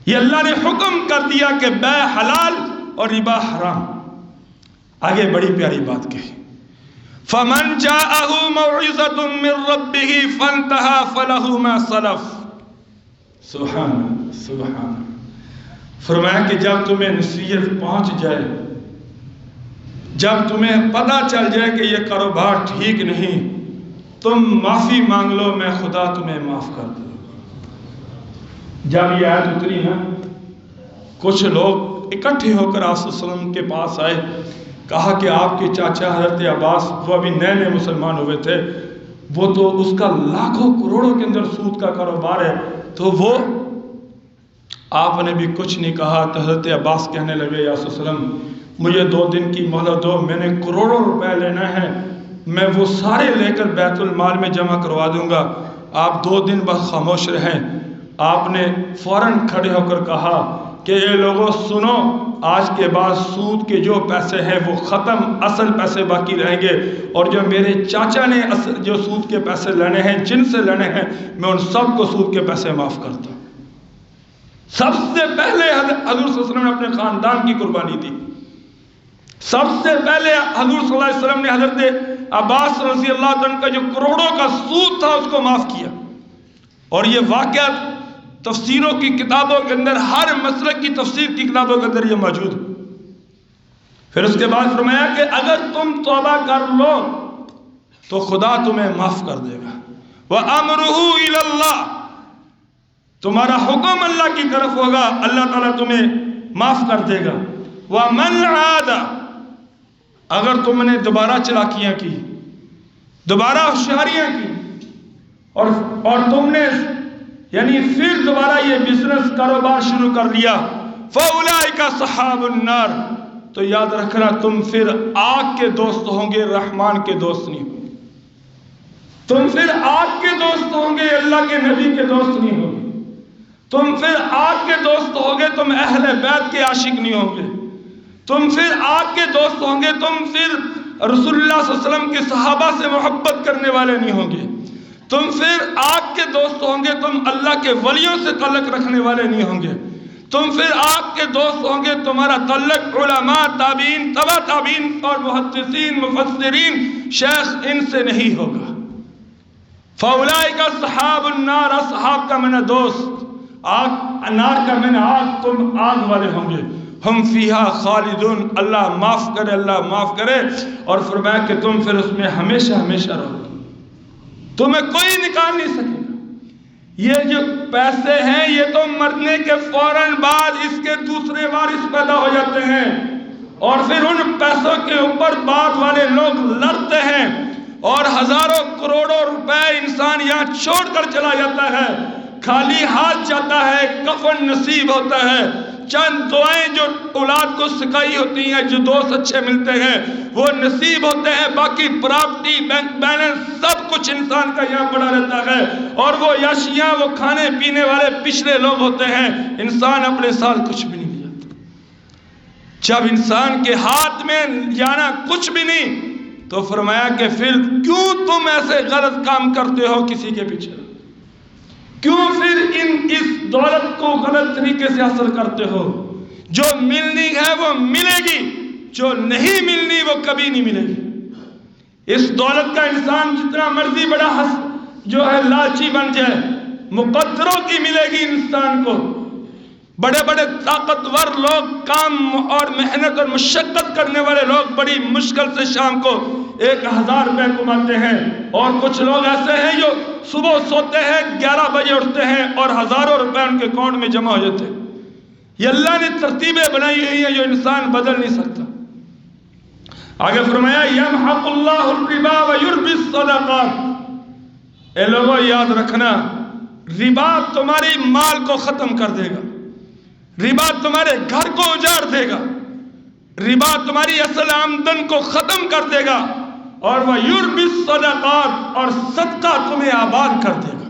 یہ اللہ نے حکم کر دیا کہ بیع حلال اور ربا حرام۔ آگے بڑی پیاری بات کہی، فَمَنْ جَاءَهُ مَوْعِظَةٌ مِّن رَبِّهِ فَانْتَهَى فَلَهُ مَا سَلَفَ۔ سبحان، فرمایا کہ جب تمہیں نصیحت پہنچ جائے، جب تمہیں پتہ چل جائے کہ یہ کاروبار ٹھیک نہیں، تم معافی مانگ لو، میں خدا تمہیں معاف کر دوں۔ جب یہ آیت اتری نا، کچھ لوگ اکٹھے ہو کر آپ صلی اللہ علیہ وسلم کے پاس آئے، کہا کہ آپ کے چاچا حضرت عباس، وہ ابھی نئے مسلمان ہوئے تھے، وہ تو اس کا لاکھوں کروڑوں کے اندر سود کا کاروبار ہے، تو وہ آپ نے بھی کچھ نہیں کہا۔ تو حضرت عباس کہنے لگے یا رسول اللہ مجھے 2 دن کی مہلت دو، میں نے کروڑوں روپے لینا ہے، میں وہ سارے لے کر بیت المال میں جمع کروا دوں گا، آپ 2 دن بس خاموش رہیں۔ آپ نے فوراً کھڑے ہو کر کہا کہ اے لوگوں سنو، آج کے بعد سود کے جو پیسے ہیں وہ ختم، اصل پیسے باقی رہیں گے، اور جو میرے چاچا نے جو سود کے پیسے لینے ہیں، جن سے لینے ہیں، میں ان سب کو سود کے پیسے معاف کرتا ہوں۔ سب سے پہلے حضور صلی اللہ علیہ وسلم نے اپنے خاندان کی قربانی دی، سب سے پہلے حضور صلی اللہ علیہ وسلم نے حضرت عباس رضی اللہ عنہ کا جو کروڑوں کا سود تھا اس کو معاف کیا۔ اور یہ واقعہ تفسیروں کی کتابوں کے اندر، ہر مسلک کی تفسیر کی کتابوں کے اندر یہ موجود ہے۔ پھر اس کے بعد فرمایا کہ اگر تم توبہ کر لو تو خدا تمہیں معاف کر دے گا۔ وَأَمْرُهُ إِلَى اللَّهِ، تمہارا حکم اللہ کی طرف ہوگا، اللہ تعالیٰ تمہیں معاف کر دے گا۔ وَمَنْ عَادَ، اگر تم نے دوبارہ چلاکیاں کی، دوبارہ ہوشیاریاں کی، اور تم نے یعنی پھر دوبارہ یہ بزنس کاروبار شروع کر لیا، فَأُولَئِكَ أَصْحَابُ النَّارِ، تو یاد رکھنا تم پھر آگ کے دوست ہوں گے، رحمان کے دوست نہیں ہوں گے۔ تم پھر آگ کے دوست ہوں گے، اللہ کے نبی کے دوست نہیں ہوں گے۔ تم پھر آگ کے دوست ہوں گے، تم اہل بیت کے عاشق نہیں ہوں گے۔ تم پھر آگ کے دوست ہوں گے، تم پھر رسول اللہ صلی اللہ علیہ وسلم کے صحابہ سے محبت کرنے والے نہیں ہوں گے۔ تم پھر آگ کے دوست ہوں گے، تم اللہ کے ولیوں سے تعلق رکھنے والے نہیں ہوں گے۔ تم پھر آگ کے دوست ہوں گے، تمہارا تعلق علماء، تابعین، تبع تابعین اور محدثین، مفسرین، شیخ ان سے نہیں ہوگا۔ فَأُولَئِكَ أَصْحَابُ النَّارِ، اصحاب کا معنی دوست، آگ، نار کا معنی آگ، تم آگ والے ہوں گے۔ ہم فیہا خالدون، اللہ معاف کرے، اللہ معاف کرے، اور فرمایا کہ تم پھر اس میں ہمیشہ ہمیشہ رہو گے، تمہیں کوئی نکال نہیں سکے گا۔ یہ جو پیسے ہیں یہ تو مرنے کے فوراً بعد اس کے دوسرے وارث پیدا ہو جاتے ہیں، اور پھر ان پیسوں کے اوپر بعد والے لوگ لڑتے ہیں اور ہزاروں کروڑوں روپے انسان یہاں چھوڑ کر چلا جاتا ہے، خالی ہاتھ جاتا ہے، کفن نصیب ہوتا ہے، چند دعائیں جو اولاد کو سکھائی ہوتی ہیں، جو دوست اچھے ملتے ہیں وہ نصیب ہوتے ہیں، باقی پراپرٹی، بینک بیلنس سب کچھ انسان کا یہاں پڑا رہتا ہے، اور وہ یاشیاں، وہ کھانے پینے والے پچھلے لوگ ہوتے ہیں، انسان اپنے ساتھ کچھ بھی نہیں لے جاتا۔ جب انسان کے ہاتھ میں جانا کچھ بھی نہیں، تو فرمایا کہ پھر کیوں تم ایسے غلط کام کرتے ہو کسی کے پیچھے؟ کیوں پھر اس دولت کو غلط طریقے سے حاصل کرتے ہو؟ جو ملنی ہے وہ ملے گی، جو نہیں ملنی وہ کبھی نہیں ملے گی۔ اس دولت کا انسان جتنا مرضی بڑا جو ہے لالچی بن جائے، مقدروں کی ملے گی انسان کو۔ بڑے بڑے طاقتور لوگ، کام اور محنت اور مشقت کرنے والے لوگ بڑی مشکل سے شام کو 1000 روپے کماتے ہیں، اور کچھ لوگ ایسے ہیں جو صبح سوتے ہیں 11 بجے اٹھتے ہیں اور ہزاروں روپے ان کے اکاؤنٹ میں جمع ہو جاتے ہیں۔ یہ اللہ نے ترتیبیں بنائی ہوئی ہیں جو انسان بدل نہیں سکتا۔ آگے فرمایا یمحق اللہ الربا ویربی الصدقات۔ اے لوگوں یاد رکھنا، ربا تمہاری مال کو ختم کر دے گا، ربا تمہارے گھر کو اجاڑ دے گا، ربا تمہاری اصل آمدن کو ختم کر دے گا، اور وہ یربی الصدقات، اور صدقہ تمہیں آباد کر دے گا۔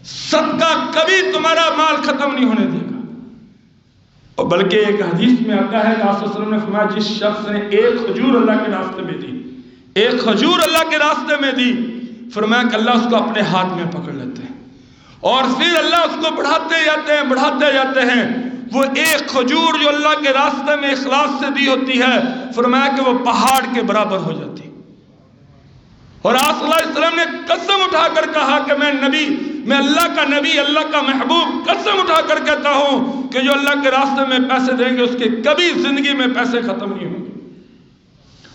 صدقہ کبھی تمہارا مال ختم نہیں ہونے دے گا۔ اور بلکہ ایک حدیث میں آتا ہے کہ آپ صلی اللہ علیہ وسلم نے فرمایا جس شخص نے ایک کھجور اللہ کے راستے میں دی، ایک کھجور اللہ کے راستے میں دی، فرمایا کہ اللہ اس کو اپنے ہاتھ میں پکڑ لیتے ہیں، اور پھر اللہ اس کو بڑھاتے جاتے ہیں، بڑھاتے جاتے ہیں۔ وہ ایک کھجور جو اللہ کے راستے میں اخلاص سے دی ہوتی ہے، فرمایا کہ وہ پہاڑ کے برابر ہو جاتی۔ اور آپ صلی اللہ علیہ وسلم نے قسم اٹھا کر کہا کہ میں نبی، میں اللہ کا نبی، اللہ کا محبوب، قسم اٹھا کر کہتا ہوں کہ جو اللہ کے راستے میں پیسے دیں گے اس کے کبھی زندگی میں پیسے ختم نہیں ہوں گے۔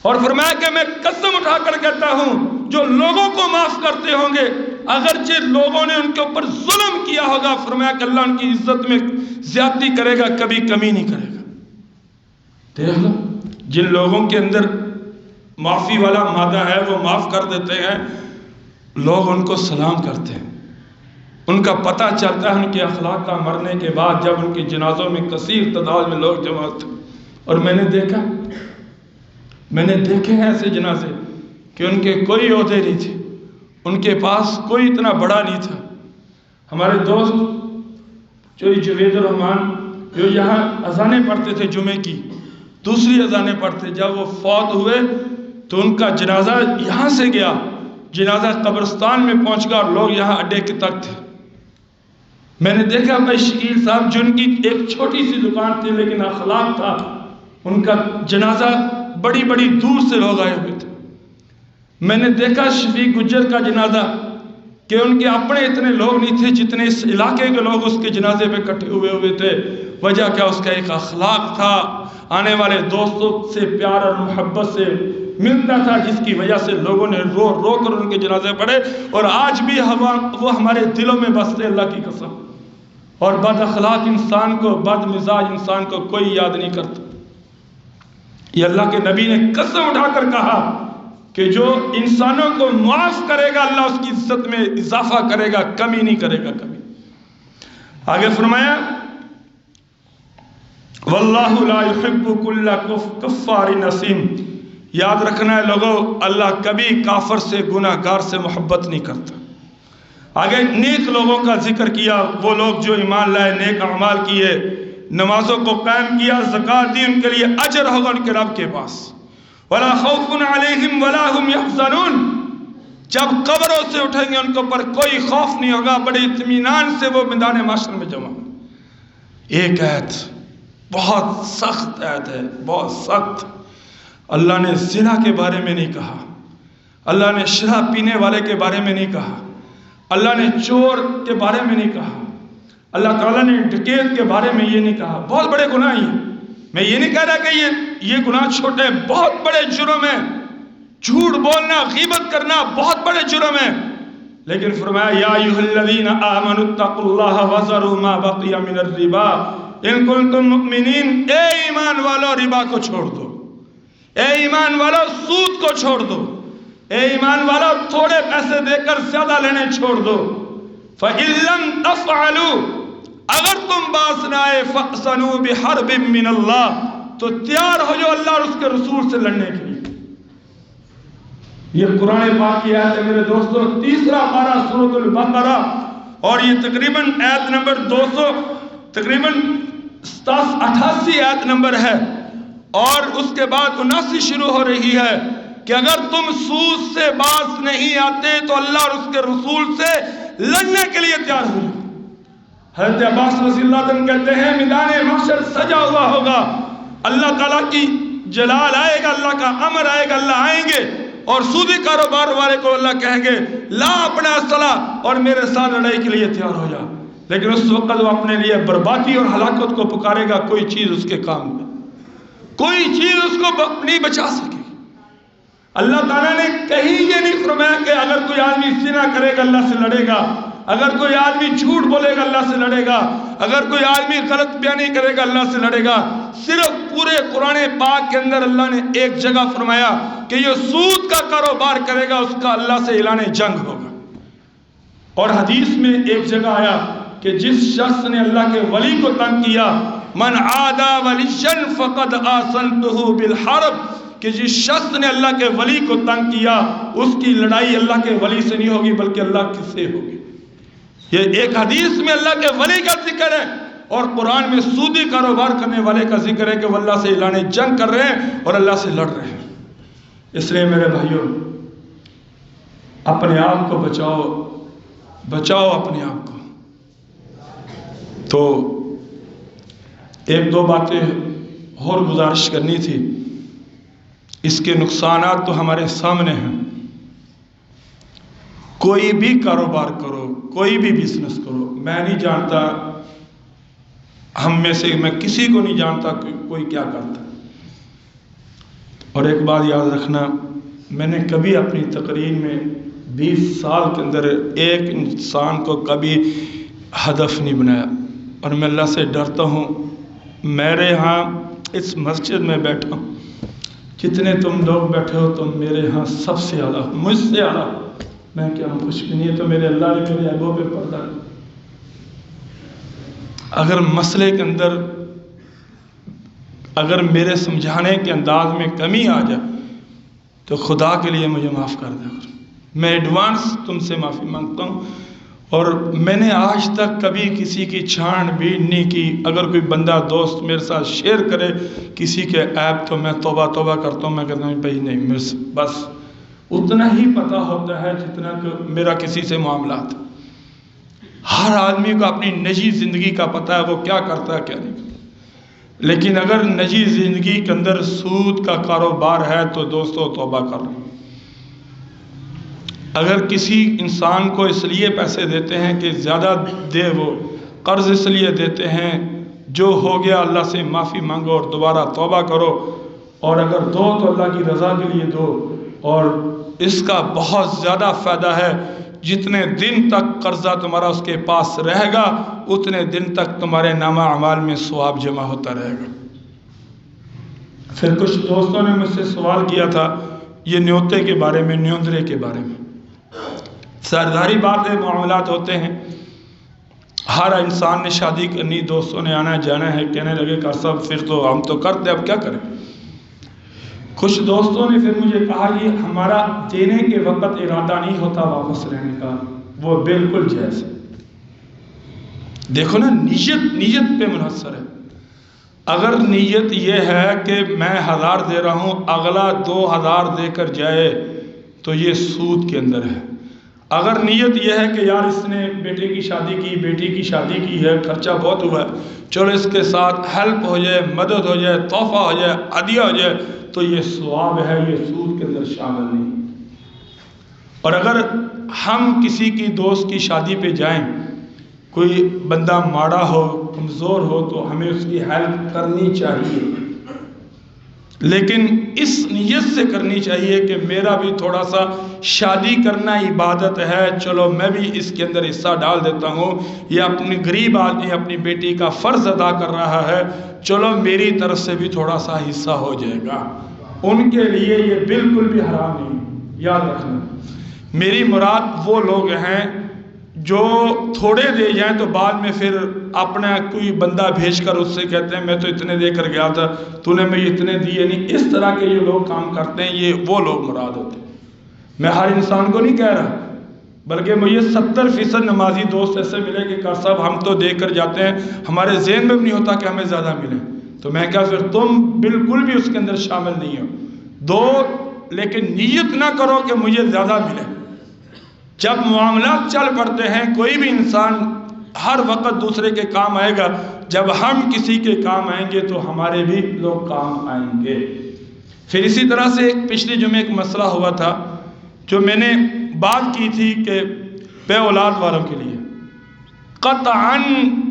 اور فرمایا کہ میں قسم اٹھا کر کہتا ہوں جو لوگوں کو معاف کرتے ہوں گے، اگرچہ لوگوں نے ان کے اوپر ظلم کیا ہوگا، فرمایا کہ اللہ ان کی عزت میں زیادتی کرے گا، کبھی کمی نہیں کرے گا۔ دیکھ لو، جن لوگوں کے اندر معافی والا مادہ ہے وہ معاف کر دیتے ہیں، لوگ ان کو سلام کرتے ہیں، ان کا پتہ چلتا ہے ان کے اخلاق کا مرنے کے بعد، جب ان کے جنازوں میں کثیر تعداد میں لوگ جمع ہوتے ہیں۔ اور میں نے دیکھے ہیں ایسے جنازے کہ ان کے کوئی عہدے نہیں تھے، ان کے پاس کوئی اتنا بڑا نہیں تھا۔ ہمارے دوست جو جوید الرحمان جو یہاں اذانیں پڑھتے تھے جمعے کی، دوسری اذانیں پڑھتے، جب وہ فوت ہوئے تو ان کا جنازہ یہاں سے گیا، جنازہ قبرستان میں پہنچ گیا اور لوگ یہاں اڈے کے تک تھے۔ میں نے دیکھا بھائی شکیل صاحب جن کی ایک چھوٹی سی دکان تھی لیکن اخلاق تھا، ان کا جنازہ بڑی بڑی دور سے لوگ آئے ہوئے تھے۔ میں نے دیکھا شفیق گجر کا جنازہ کہ ان کے اپنے اتنے لوگ نہیں تھے جتنے اس علاقے کے لوگ اس کے جنازے پہ اکٹھے ہوئے تھے۔ وجہ کیا؟ اس کا ایک اخلاق تھا، آنے والے دوستوں سے پیار اور محبت سے ملتا تھا، جس کی وجہ سے لوگوں نے رو رو کر ان کے جنازے پڑھے، اور آج بھی وہ ہمارے دلوں میں بستے، اللہ کی قسم۔ اور بد اخلاق انسان کو، بد مزاج انسان کو کوئی یاد نہیں کرتا۔ یہ اللہ کے نبی نے قسم اٹھا کر کہا کہ جو انسانوں کو معاف کرے گا اللہ اس کی عزت میں اضافہ کرے گا، کمی نہیں کرے گا کبھی۔ آگے فرمایا واللہ لا يحب كل کفار نسیم۔ یاد رکھنا ہے لوگوں، اللہ کبھی کافر سے، گناہ گار سے محبت نہیں کرتا۔ آگے نیک لوگوں کا ذکر کیا، وہ لوگ جو ایمان لائے، نیک اعمال کیے، نمازوں کو قائم کیا، زکات دی، ان کے لیے اجر ہوگا ان کے رب کے پاس۔ ولا خوف علیہم ولا هم يحزنون۔ جب قبروں سے اٹھیں گے ان کے اوپر کوئی خوف نہیں ہوگا، بڑے اطمینان سے وہ میدان محشر میں جمع ہوں۔ ایک آیت بہت سخت آیت ہے، بہت سخت۔ اللہ نے زنا کے بارے میں نہیں کہا، اللہ نے شراب پینے والے کے بارے میں نہیں کہا، اللہ نے چور کے بارے میں نہیں کہا، اللہ تعالیٰ نے ڈکیت کے بارے میں یہ نہیں کہا۔ بہت بڑے گناہ ہیں، میں یہ نہیں کہہ رہا کہ یہ گناہ چھوٹے، بہت بڑے جرم ہیں۔ جھوٹ بولنا، غیبت کرنا بہت بڑے جرم ہیں، لیکن فرمایا یا ایھا الذین آمنوا اتقوا اللہ وذروا ما بقی من الربا ان کنتم مؤمنین، اے ایمان والو ربا کو چھوڑ دو، اے ایمان والو سود کو چھوڑ دو، اے ایمان والو تھوڑے پیسے دے کر زیادہ لینے چھوڑ دو۔ فَإِن لَّمْ تَفْعَلُوا، اگر تم باز نہ آئے، فَأْذَنُوا بِحَرْبٍ مِّنَ اللَّهِ، تو تیار ہو جو اللہ اور اس کے رسول سے لڑنے کے لیے۔ یہ قرآن پاک کی آیت ہے میرے دوستو، تیسرا پارہ سورۃ البقرہ، اور یہ تقریباً آیت نمبر 200 تقریباً 88 آیت نمبر ہے، اور اس کے بعد 79 شروع ہو رہی ہے کہ اگر تم سود سے باز نہیں آتے تو اللہ اور اس کے رسول سے لڑنے کے لیے تیار ہو۔ حضرت عباس رضی اللہ عنہ کہتے ہیں میدان محشر سجا ہوا ہوگا، اللہ تعالیٰ کی جلال آئے گا، اللہ کا امر آئے گا، اللہ آئیں گے اور سودی کاروبار والے کو اللہ کہیں گے لا اپنا صلاح اور میرے ساتھ لڑائی کے لیے تیار ہو جا، لیکن اس وقت وہ اپنے لیے بربادی اور ہلاکت کو پکارے گا، کوئی چیز اس کے کام میں، کوئی چیز اس کو نہیں بچا سکے۔ اللہ تعالیٰ نے کہیں یہ نہیں فرمایا کہ اگر کوئی آدمی زنا کرے گا اللہ سے لڑے گا، اگر کوئی آدمی جھوٹ بولے گا اللہ سے لڑے گا، اگر کوئی آدمی غلط بیانی کرے گا اللہ سے لڑے گا۔ صرف پورے قرآن پاک کے اندر اللہ نے ایک جگہ فرمایا کہ یہ سود کا کاروبار کرے گا اس کا اللہ سے اعلان جنگ ہوگا، اور حدیث میں ایک جگہ آیا کہ جس شخص نے اللہ کے ولی کو تنگ کیا، من عادا ولیا فقد آذنتہ بالحرب، کہ جس شخص نے اللہ کے ولی کو تنگ کیا اس کی لڑائی اللہ کے ولی سے نہیں ہوگی بلکہ اللہ کس سے ہوگی۔ یہ ایک حدیث میں اللہ کے ولی کا ذکر ہے، اور قرآن میں سودی کاروبار کرنے والے کا ذکر ہے کہ وہ اللہ سے اعلان جنگ کر رہے ہیں اور اللہ سے لڑ رہے ہیں۔ اس لیے میرے بھائیوں، اپنے آپ کو بچاؤ، بچاؤ اپنے آپ کو۔ تو ایک دو باتیں اور گزارش کرنی تھی، اس کے نقصانات تو ہمارے سامنے ہیں۔ کوئی بھی کاروبار کرو، کوئی بھی بزنس کرو، میں نہیں جانتا، ہم میں سے میں کسی کو نہیں جانتا کہ کوئی کیا کرتا۔ اور ایک بات یاد رکھنا، میں نے کبھی اپنی تقریر میں 20 سال کے اندر ایک انسان کو کبھی ہدف نہیں بنایا، اور میں اللہ سے ڈرتا ہوں۔ میرے ہاں اس مسجد میں بیٹھا ہوں، جتنے تم لوگ بیٹھے ہو تم میرے ہاں سب سے اعلیٰ، مجھ سے اعلیٰ میں کیا ہوں، کچھ بھی نہیں ہے، تو میرے اللہ نے میرے عیبوں پہ پردہ ہے۔ اگر مسئلے کے اندر اگر میرے سمجھانے کے انداز میں کمی آ جائے تو خدا کے لیے مجھے معاف کر دیا کرو، میں ایڈوانس تم سے معافی مانگتا ہوں۔ اور میں نے آج تک کبھی کسی کی چھان بین نہیں کی۔ اگر کوئی بندہ دوست میرے ساتھ شیئر کرے کسی کے عیب تو میں توبہ کرتا ہوں، میں کہتا ہوں بھائی نہیں، میرے سے بس اتنا ہی پتہ ہوتا ہے جتنا کہ میرا کسی سے معاملات۔ ہر آدمی کو اپنی نجی زندگی کا پتہ ہے، وہ کیا کرتا ہے کیا نہیں کرتا، لیکن اگر نجی زندگی کے اندر سود کا کاروبار ہے تو دوستو توبہ کر لو۔ اگر کسی انسان کو اس لیے پیسے دیتے ہیں کہ زیادہ دے، وہ قرض اس لیے دیتے ہیں، جو ہو گیا اللہ سے معافی مانگو اور دوبارہ توبہ کرو، اور اگر دو تو اللہ کی رضا کے لیے دو، اور اس کا بہت زیادہ فائدہ ہے۔ جتنے دن تک قرضہ تمہارا اس کے پاس رہے گا اتنے دن تک تمہارے نامہ اعمال میں ثواب جمع ہوتا رہے گا۔ پھر کچھ دوستوں نے مجھ سے سوال کیا تھا یہ نیوتے کے بارے میں، نیوندرے کے بارے میں۔ سرداری بات ہے، معاملات ہوتے ہیں، ہر انسان نے شادی کرنی، دوستوں نے آنا جانا ہے، کہنے لگے کہ صاحب پھر تو ہم تو کرتے، اب کیا کریں۔ کچھ دوستوں نے پھر مجھے کہا یہ ہمارا دینے کے وقت ارادہ نہیں ہوتا واپس لینے کا، وہ بالکل جائز ہے۔ دیکھو نا، نیت پہ منحصر ہے۔ اگر نیت یہ ہے کہ میں 1000 دے رہا ہوں، اگلا 2000 دے کر جائے تو یہ سود کے اندر ہے۔ اگر نیت یہ ہے کہ یار اس نے بیٹے کی شادی کی، بیٹی کی شادی کی ہے، خرچہ بہت ہوا ہے، چلو اس کے ساتھ ہیلپ ہو جائے، مدد ہو جائے، تحفہ ہو جائے، عطیہ ہو جائے، تو یہ ثواب ہے، یہ سود کے اندر شامل نہیں۔ اور اگر ہم کسی کی دوست کی شادی پہ جائیں، کوئی بندہ ماڑا ہو، کمزور ہو، تو ہمیں اس کی ہیلپ کرنی چاہیے۔ لیکن اس نیت سے کرنی چاہیے کہ میرا بھی تھوڑا سا شادی کرنا عبادت ہے، چلو میں بھی اس کے اندر حصہ ڈال دیتا ہوں، یا اپنی غریب آدمی اپنی بیٹی کا فرض ادا کر رہا ہے، چلو میری طرف سے بھی تھوڑا سا حصہ ہو جائے گا۔ ان کے لیے یہ بالکل بھی حرام نہیں، یاد رکھنا۔ میری مراد وہ لوگ ہیں جو تھوڑے دے جائیں تو بعد میں پھر اپنا کوئی بندہ بھیج کر اس سے کہتے ہیں میں تو اتنے دے کر گیا تھا، تو نے مجھے اتنے دیے نہیں۔ اس طرح کے جو لوگ کام کرتے ہیں یہ وہ لوگ مراد ہوتے ہیں۔ میں ہر انسان کو نہیں کہہ رہا، بلکہ مجھے 70% نمازی دوست ایسے ملے کہ کار صاحب ہم تو دے کر جاتے ہیں، ہمارے ذہن میں بھی نہیں ہوتا کہ ہمیں زیادہ ملے، تو میں کہا پھر تم بالکل بھی اس کے اندر شامل نہیں ہو۔ دو لیکن نیت نہ کرو کہ مجھے زیادہ ملے۔ جب معاملات چل پڑتے ہیں، کوئی بھی انسان ہر وقت دوسرے کے کام آئے گا، جب ہم کسی کے کام آئیں گے تو ہمارے بھی لوگ کام آئیں گے۔ پھر اسی طرح سے پچھلے جمعے ایک مسئلہ ہوا تھا جو میں نے بات کی تھی کہ بے اولاد والوں کے لیے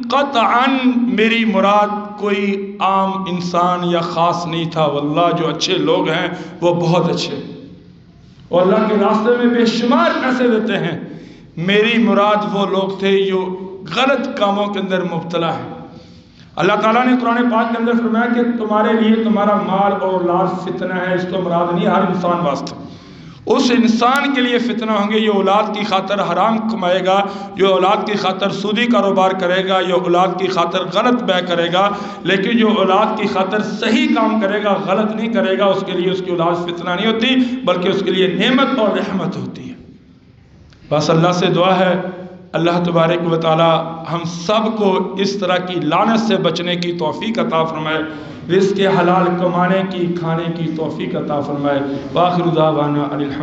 قطعاً میری مراد کوئی عام انسان یا خاص نہیں تھا، واللہ جو اچھے لوگ ہیں وہ بہت اچھے اور اللہ کے راستے میں بے شمار پیسے دیتے ہیں۔ میری مراد وہ لوگ تھے جو غلط کاموں کے اندر مبتلا ہیں۔ اللہ تعالیٰ نے قرآن پاک کے اندر فرمایا کہ تمہارے لیے تمہارا مال اور اولاد فتنہ ہے، اس کو مراد نہیں ہر انسان واسطے۔ اس انسان کے لیے فتنہ ہوں گے جو اولاد کی خاطر حرام کمائے گا، جو اولاد کی خاطر سودی کاروبار کرے گا، جو اولاد کی خاطر غلط بے کرے گا، لیکن جو اولاد کی خاطر صحیح کام کرے گا، غلط نہیں کرے گا، اس کے لیے اس کی اولاد فتنہ نہیں ہوتی بلکہ اس کے لیے نعمت اور رحمت ہوتی ہے۔ بس اللہ سے دعا ہے اللہ تبارک و تعالی ہم سب کو اس طرح کی لعنت سے بچنے کی توفیق عطا فرمائے، رزق حلال کمانے کی کھانے کی توفیق عطا فرمائے۔ وآخر دعوانا